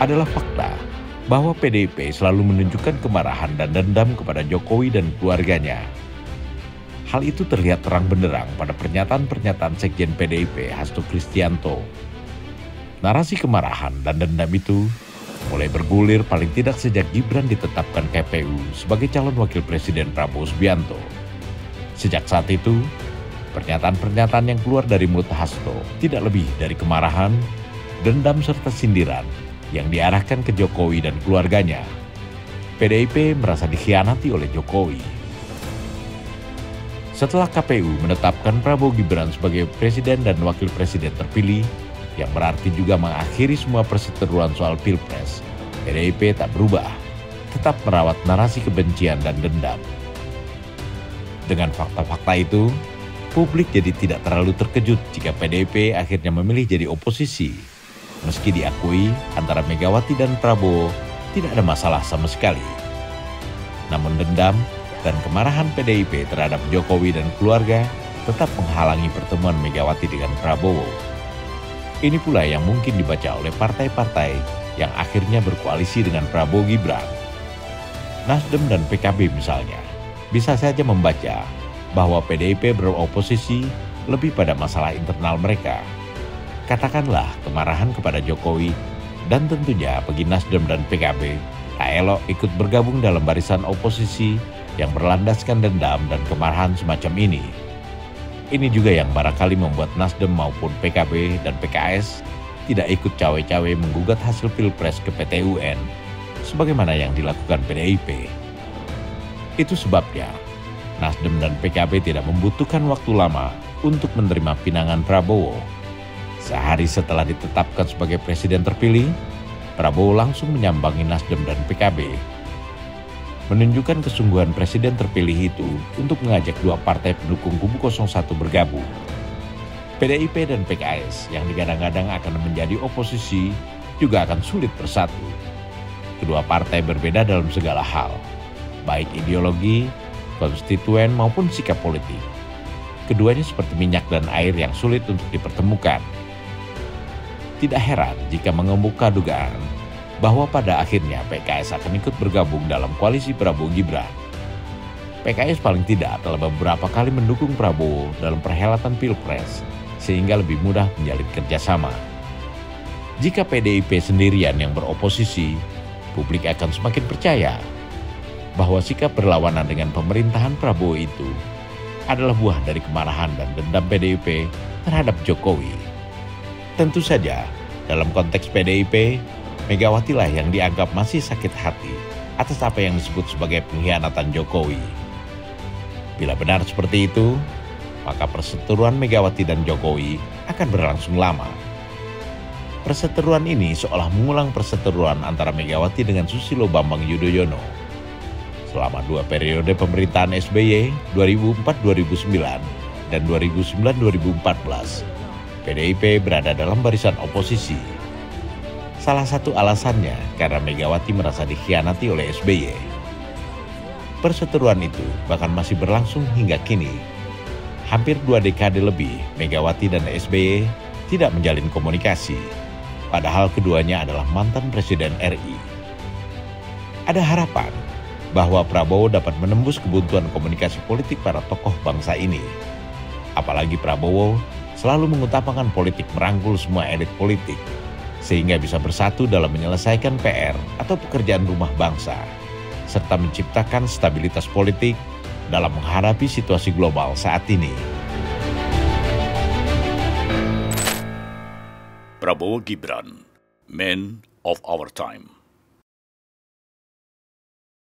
adalah fakta bahwa PDIP selalu menunjukkan kemarahan dan dendam kepada Jokowi dan keluarganya. Hal itu terlihat terang benderang pada pernyataan-pernyataan Sekjen PDIP Hasto Kristianto. Narasi kemarahan dan dendam itu mulai bergulir paling tidak sejak Gibran ditetapkan KPU sebagai calon wakil presiden Prabowo Subianto. Sejak saat itu, pernyataan-pernyataan yang keluar dari mulut Hasto tidak lebih dari kemarahan, dendam serta sindiran yang diarahkan ke Jokowi dan keluarganya. PDIP merasa dikhianati oleh Jokowi. Setelah KPU menetapkan Prabowo Gibran sebagai presiden dan wakil presiden terpilih, yang berarti juga mengakhiri semua perseteruan soal Pilpres, PDIP tak berubah, tetap merawat narasi kebencian dan dendam. Dengan fakta-fakta itu, publik jadi tidak terlalu terkejut jika PDIP akhirnya memilih jadi oposisi. Meski diakui antara Megawati dan Prabowo tidak ada masalah sama sekali. Namun dendam dan kemarahan PDIP terhadap Jokowi dan keluarga tetap menghalangi pertemuan Megawati dengan Prabowo. Ini pula yang mungkin dibaca oleh partai-partai yang akhirnya berkoalisi dengan Prabowo Gibran. Nasdem dan PKB misalnya, bisa saja membaca bahwa PDIP beroposisi lebih pada masalah internal mereka. Katakanlah kemarahan kepada Jokowi, dan tentunya bagi Nasdem dan PKB, tak elok ikut bergabung dalam barisan oposisi yang berlandaskan dendam dan kemarahan semacam ini. Ini juga yang barangkali membuat Nasdem maupun PKB dan PKS tidak ikut cawe-cawe menggugat hasil Pilpres ke PT UN, sebagaimana yang dilakukan PDIP. Itu sebabnya, Nasdem dan PKB tidak membutuhkan waktu lama untuk menerima pinangan Prabowo. Sehari setelah ditetapkan sebagai presiden terpilih, Prabowo langsung menyambangi Nasdem dan PKB. Menunjukkan kesungguhan presiden terpilih itu untuk mengajak dua partai pendukung kubu 01 bergabung. PDIP dan PKS yang digadang-gadang akan menjadi oposisi juga akan sulit bersatu. Kedua partai berbeda dalam segala hal, baik ideologi, konstituen maupun sikap politik. Keduanya seperti minyak dan air yang sulit untuk dipertemukan. Tidak heran jika mengemuka dugaan bahwa pada akhirnya PKS akan ikut bergabung dalam koalisi Prabowo Gibran. PKS paling tidak telah beberapa kali mendukung Prabowo dalam perhelatan Pilpres, sehingga lebih mudah menjalin kerjasama. Jika PDIP sendirian yang beroposisi, publik akan semakin percaya bahwa sikap berlawanan dengan pemerintahan Prabowo itu adalah buah dari kemarahan dan dendam PDIP terhadap Jokowi. Tentu saja, dalam konteks PDIP, Megawati lah yang dianggap masih sakit hati atas apa yang disebut sebagai pengkhianatan Jokowi. Bila benar seperti itu, maka perseteruan Megawati dan Jokowi akan berlangsung lama. Perseteruan ini seolah mengulang perseteruan antara Megawati dengan Susilo Bambang Yudhoyono. Selama dua periode pemerintahan SBY 2004-2009 dan 2009-2014, PDIP berada dalam barisan oposisi. Salah satu alasannya karena Megawati merasa dikhianati oleh SBY. Perseteruan itu bahkan masih berlangsung hingga kini. Hampir 2 dekade lebih, Megawati dan SBY tidak menjalin komunikasi, padahal keduanya adalah mantan Presiden RI. Ada harapan bahwa Prabowo dapat menembus kebuntuan komunikasi politik para tokoh bangsa ini. Apalagi Prabowo selalu mengutamakan politik merangkul semua elit politik, sehingga bisa bersatu dalam menyelesaikan PR atau pekerjaan rumah bangsa, serta menciptakan stabilitas politik dalam menghadapi situasi global saat ini. Prabowo Gibran, Man of Our Time.